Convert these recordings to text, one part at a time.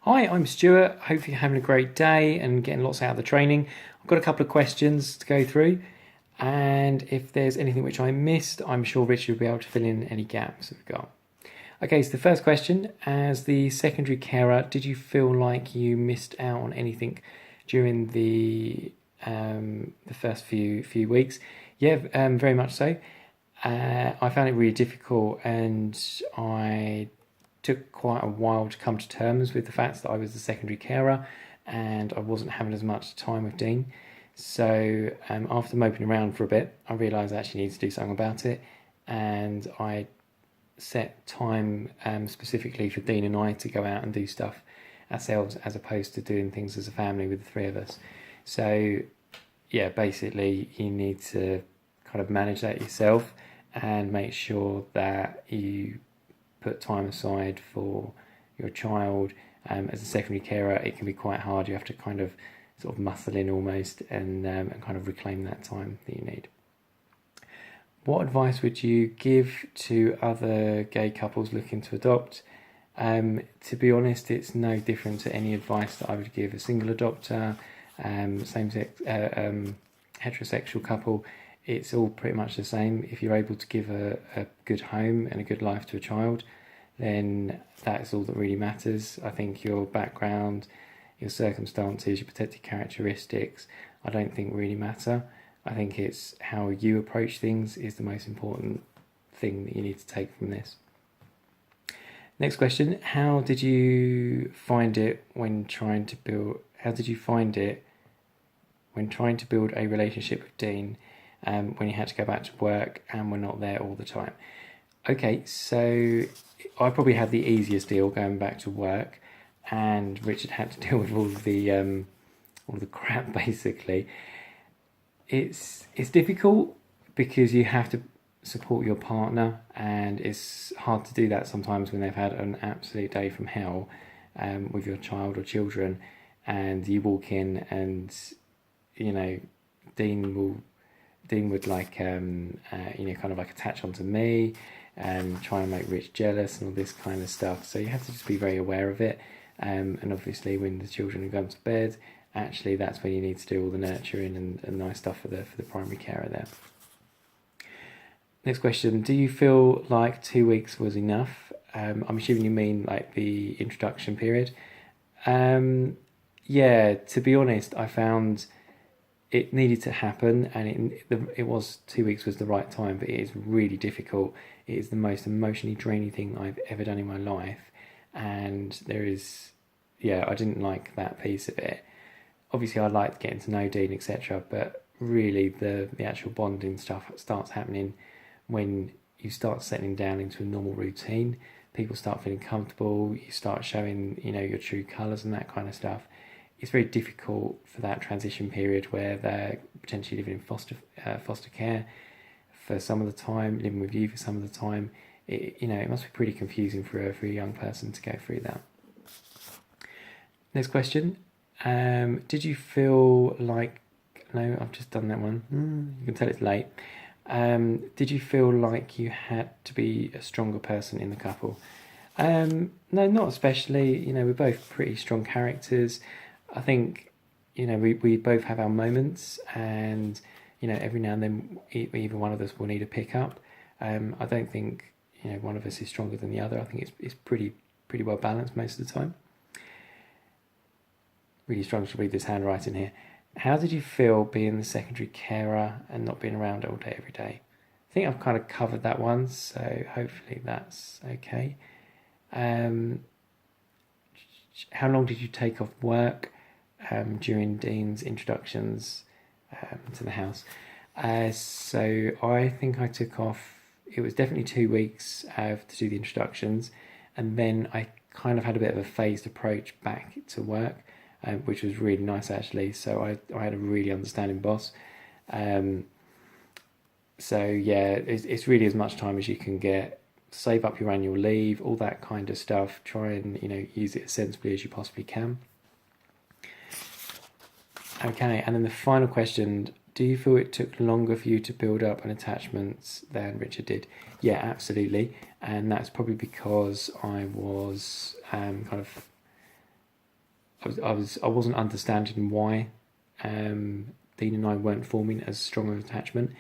Hi, I'm Stuart. Hope you're having a great day and getting lots out of the training. I've got a couple of questions to go through, and if there's anything which I missed, I'm sure Richard will be able to fill in any gaps we've got. Okay, so the first question, as the secondary carer, did you feel like you missed out on anything during the first few weeks? Yeah, very much so. I found it really difficult, and I took quite a while to come to terms with the fact that I was the secondary carer and I wasn't having as much time with Dean. So after moping around for a bit, I realised I actually need to do something about it, and I set time specifically for Dean and I to go out and do stuff ourselves as opposed to doing things as a family with the three of us. So yeah, basically you need to kind of manage that yourself and make sure that you put time aside for your child. As a secondary carer, it can be quite hard. You have to kind of sort of muscle in almost and kind of reclaim that time that you need. What advice would you give to other gay couples looking to adopt? To be honest, it's no different to any advice that I would give a single adopter, same-sex, heterosexual couple. It's all pretty much the same. If you're able to give a good home and a good life to a child, then that's all that really matters. I think your background, your circumstances, your protected characteristics, I don't think really matter. I think it's how you approach things is the most important thing that you need to take from this. Next question: how did you find it when trying to build? How did you find it when trying to build a relationship with Dean? When you had to go back to work and were not there all the time. Okay, so I probably had the easiest deal going back to work, and Richard had to deal with all the crap basically. It's difficult because you have to support your partner, and it's hard to do that sometimes when they've had an absolute day from hell with your child or children, and you walk in and you know Dean would like kind of like attach onto me and try and make Rich jealous and all this kind of stuff. So you have to just be very aware of it. And obviously, when the children are going to bed, actually that's when you need to do all the nurturing and nice stuff for the primary carer there. Next question: do you feel like 2 weeks was enough? I'm assuming you mean like the introduction period. Yeah, to be honest, I found it needed to happen, and it was 2 weeks was the right time, but it is really difficult. It is the most emotionally draining thing I've ever done in my life, and I didn't like that piece of it. Obviously, I liked getting to know Dean, etc., but really the actual bonding stuff starts happening when you start settling down into a normal routine. People start feeling comfortable, you start showing your true colours and that kind of stuff. It's very difficult for that transition period where they're potentially living in foster care for some of the time, living with you for some of the time. It must be pretty confusing for a young person to go through that. Next question: did you feel like? No, I've just done that one. You can tell it's late. Did you feel like you had to be a stronger person in the couple? No, not especially. We're both pretty strong characters. I think, we both have our moments, and, every now and then either one of us will need a pickup. I don't think, one of us is stronger than the other. I think it's pretty well balanced most of the time. Really struggle to read this handwriting here. How did you feel being the secondary carer and not being around all day every day? I think I've kind of covered that one, so hopefully that's okay. How long did you take off work during Dean's introductions to the house? So I think I took off, it was definitely 2 weeks to do the introductions, and then I kind of had a bit of a phased approach back to work, which was really nice actually. So I had a really understanding boss. So yeah, it's really as much time as you can get. Save up your annual leave, all that kind of stuff. Try and use it as sensibly as you possibly can. Okay, and then the final question: do you feel it took longer for you to build up an attachment than Richard did? Yeah, absolutely, and that's probably because I was kind of I wasn't understanding why Dean and I weren't forming as strong of attachment,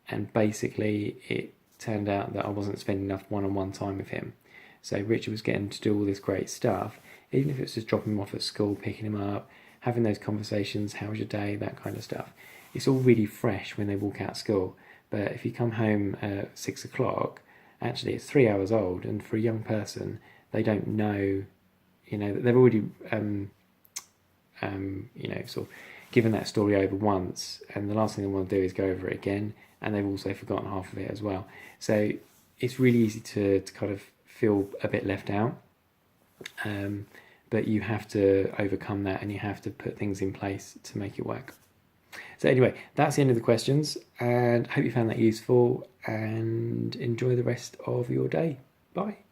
and basically it turned out that I wasn't spending enough one-on-one time with him. So Richard was getting to do all this great stuff, even if it's just dropping him off at school, picking him up, having those conversations, how was your day, that kind of stuff. It's all really fresh when they walk out of school. But if you come home at 6 o'clock, actually it's 3 hours old, and for a young person, they don't know, they've already, sort of given that story over once, and the last thing they want to do is go over it again, and they've also forgotten half of it as well. So it's really easy to kind of feel a bit left out, but you have to overcome that, and you have to put things in place to make it work. So anyway, that's the end of the questions, and hope you found that useful, and enjoy the rest of your day. Bye.